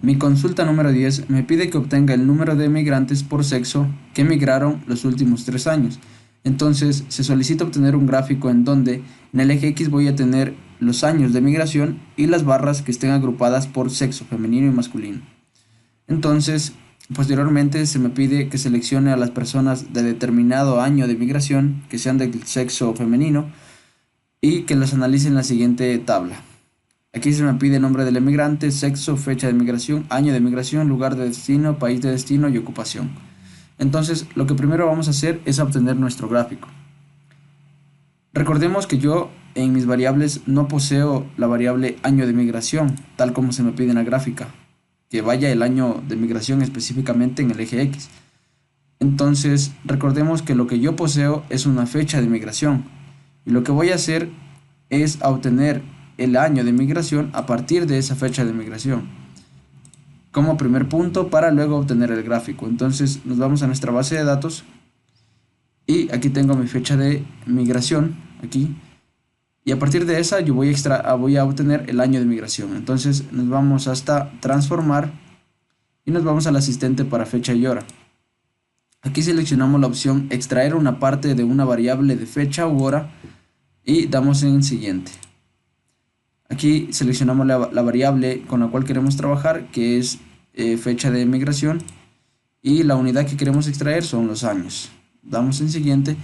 Mi consulta número 10 me pide que obtenga el número de migrantes por sexo que migraron los últimos 3 años. Entonces se solicita obtener un gráfico en donde en el eje X voy a tener los años de migración y las barras que estén agrupadas por sexo femenino y masculino. Entonces, posteriormente se me pide que seleccione a las personas de determinado año de migración que sean del sexo femenino y que las analice en la siguiente tabla. Aquí se me pide nombre del emigrante, sexo, fecha de migración, año de migración, lugar de destino, país de destino y ocupación. Entonces, lo que primero vamos a hacer es obtener nuestro gráfico. Recordemos que yo en mis variables no poseo la variable año de migración, tal como se me pide en la gráfica, que vaya el año de migración específicamente en el eje X. Entonces, recordemos que lo que yo poseo es una fecha de migración, y lo que voy a hacer es obtener el año de migración a partir de esa fecha de migración como primer punto para luego obtener el gráfico. Entonces nos vamos a nuestra base de datos y aquí tengo mi fecha de migración aquí, y a partir de esa yo voy a obtener el año de migración. Entonces nos vamos hasta transformar y nos vamos al asistente para fecha y hora. Aquí seleccionamos la opción extraer una parte de una variable de fecha u hora y damos en siguiente. Aquí seleccionamos la variable con la cual queremos trabajar, que es fecha de migración, y la unidad que queremos extraer son los años. Damos en siguiente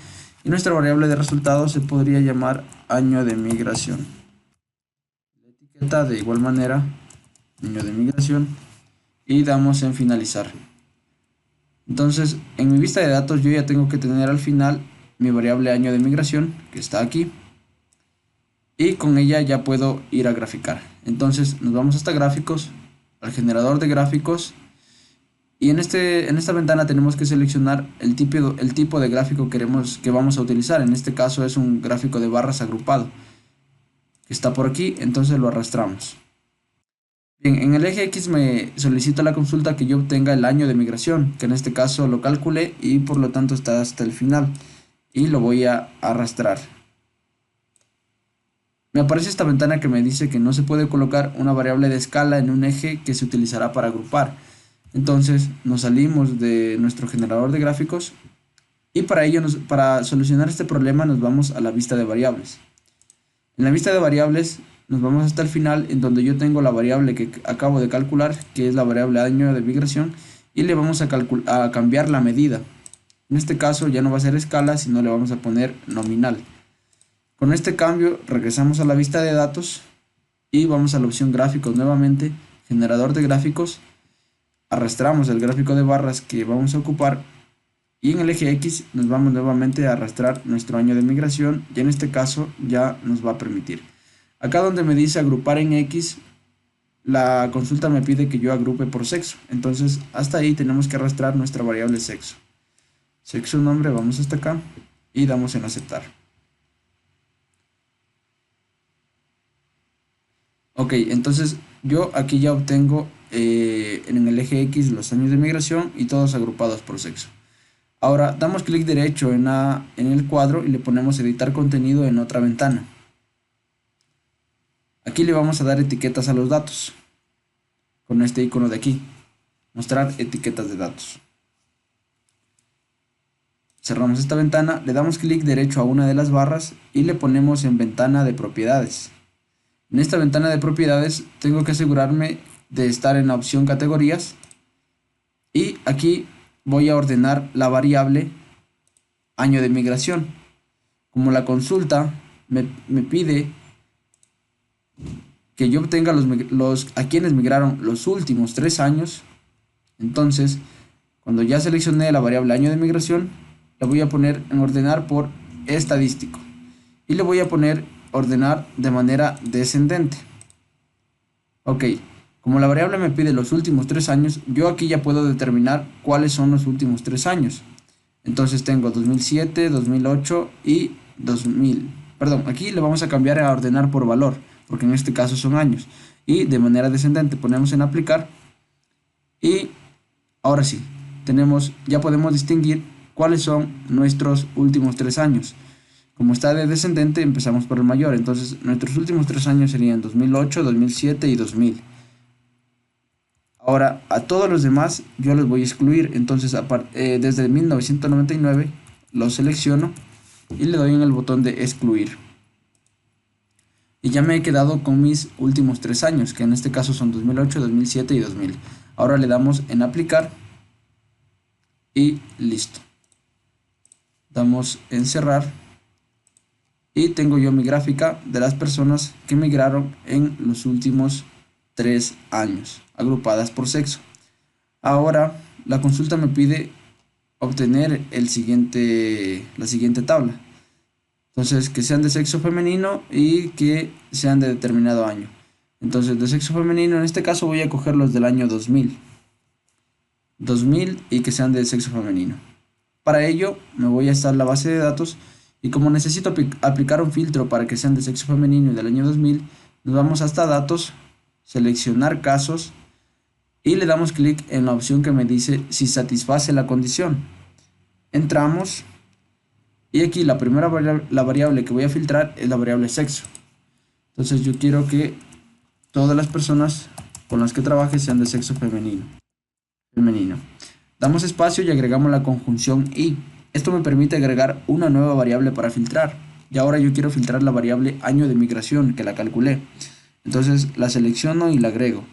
y nuestra variable de resultados se podría llamar año de migración. La etiqueta de igual manera, año de migración, y damos en finalizar. Entonces en mi vista de datos yo ya tengo que tener al final mi variable año de migración, que está aquí, y con ella ya puedo ir a graficar. Entonces nos vamos hasta gráficos, al generador de gráficos, y en esta ventana tenemos que seleccionar el tipo de gráfico que vamos a utilizar. En este caso es un gráfico de barras agrupado, que está por aquí, entonces lo arrastramos. Bien, en el eje X me solicita la consulta que yo obtenga el año de migración, que en este caso lo calculé y por lo tanto está hasta el final, y lo voy a arrastrar. Me aparece esta ventana que me dice que no se puede colocar una variable de escala en un eje que se utilizará para agrupar. Entonces nos salimos de nuestro generador de gráficos y para ello, para solucionar este problema, nos vamos a la vista de variables. En la vista de variables nos vamos hasta el final, en donde yo tengo la variable que acabo de calcular, que es la variable año de migración, y le vamos a cambiar la medida. En este caso ya no va a ser escala, sino le vamos a poner nominal. Con este cambio regresamos a la vista de datos y vamos a la opción gráficos nuevamente, generador de gráficos, arrastramos el gráfico de barras que vamos a ocupar y en el eje X nos vamos nuevamente a arrastrar nuestro año de migración, y en este caso ya nos va a permitir. Acá donde me dice agrupar en X, la consulta me pide que yo agrupe por sexo, entonces hasta ahí tenemos que arrastrar nuestra variable sexo. Sexo nombre, vamos hasta acá y damos en aceptar. Ok, entonces yo aquí ya obtengo en el eje X los años de migración y todos agrupados por sexo. Ahora damos clic derecho en el cuadro y le ponemos editar contenido en otra ventana. Aquí le vamos a dar etiquetas a los datos con este icono de aquí, mostrar etiquetas de datos. Cerramos esta ventana, le damos clic derecho a una de las barras y le ponemos en ventana de propiedades. En esta ventana de propiedades tengo que asegurarme de estar en la opción categorías y aquí voy a ordenar la variable año de migración. Como la consulta me pide que yo obtenga a quienes migraron los últimos 3 años, entonces cuando ya seleccioné la variable año de migración, la voy a poner en ordenar por estadístico y le voy a poner ordenar de manera descendente. Ok, como la variable me pide los últimos 3 años, yo aquí ya puedo determinar cuáles son los últimos 3 años. Entonces tengo 2007, 2008 y 2000. Perdón, aquí le vamos a cambiar a ordenar por valor, porque en este caso son años. Y de manera descendente ponemos en aplicar. Y ahora sí, ya podemos distinguir cuáles son nuestros últimos 3 años. Como está de descendente, empezamos por el mayor. Entonces nuestros últimos 3 años serían 2008, 2007 y 2000. Ahora, a todos los demás yo los voy a excluir. Entonces, desde 1999 los selecciono y le doy en el botón de excluir. Y ya me he quedado con mis últimos 3 años, que en este caso son 2008, 2007 y 2000. Ahora le damos en aplicar y listo. Damos en cerrar y tengo yo mi gráfica de las personas que migraron en los últimos 3 años, agrupadas por sexo. Ahora la consulta me pide obtener la siguiente tabla. Entonces, que sean de sexo femenino y que sean de determinado año. Entonces, de sexo femenino, en este caso voy a coger los del año 2000 y que sean de sexo femenino. Para ello, me voy a estar la base de datos y como necesito aplicar un filtro para que sean de sexo femenino y del año 2000, nos vamos hasta datos, seleccionar casos y le damos clic en la opción que me dice si satisface la condición. Entramos y aquí la primera variable que voy a filtrar es la variable sexo. Entonces yo quiero que todas las personas con las que trabaje sean de sexo femenino. Damos espacio y agregamos la conjunción y. Esto me permite agregar una nueva variable para filtrar. Y ahora yo quiero filtrar la variable año de migración que la calculé. Entonces la selecciono y la agrego.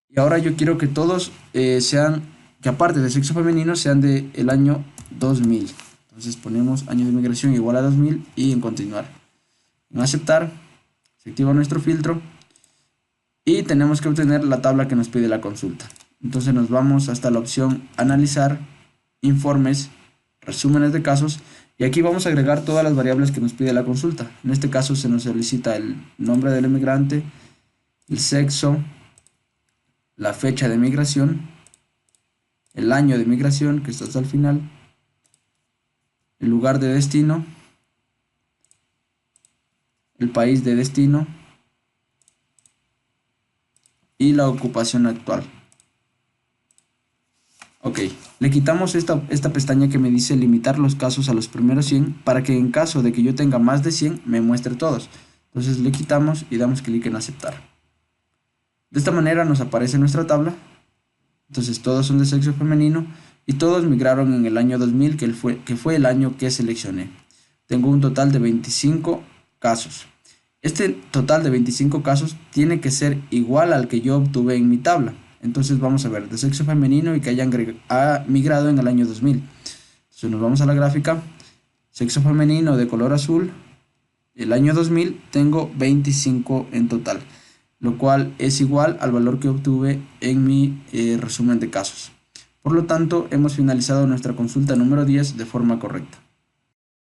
Y ahora yo quiero que todos que aparte de sexo femenino sean del año 2000. Entonces ponemos año de migración igual a 2000 y en continuar. En aceptar, se activa nuestro filtro y tenemos que obtener la tabla que nos pide la consulta. Entonces nos vamos hasta la opción analizar, informes, resúmenes de casos y aquí vamos a agregar todas las variables que nos pide la consulta. En este caso se nos solicita el nombre del emigrante, el sexo, la fecha de migración, el año de migración que está hasta el final, el lugar de destino, el país de destino y la ocupación actual. Ok, le quitamos esta pestaña que me dice limitar los casos a los primeros 100 para que en caso de que yo tenga más de 100 me muestre todos. Entonces le quitamos y damos clic en aceptar. De esta manera nos aparece nuestra tabla. Entonces todos son de sexo femenino y todos migraron en el año 2000 que fue el año que seleccioné. Tengo un total de 25 casos. Este total de 25 casos tiene que ser igual al que yo obtuve en mi tabla. Entonces vamos a ver de sexo femenino y que hayan migrado en el año 2000. Entonces nos vamos a la gráfica, sexo femenino de color azul, el año 2000 tengo 25 en total, lo cual es igual al valor que obtuve en mi resumen de casos. Por lo tanto, hemos finalizado nuestra consulta número 10 de forma correcta.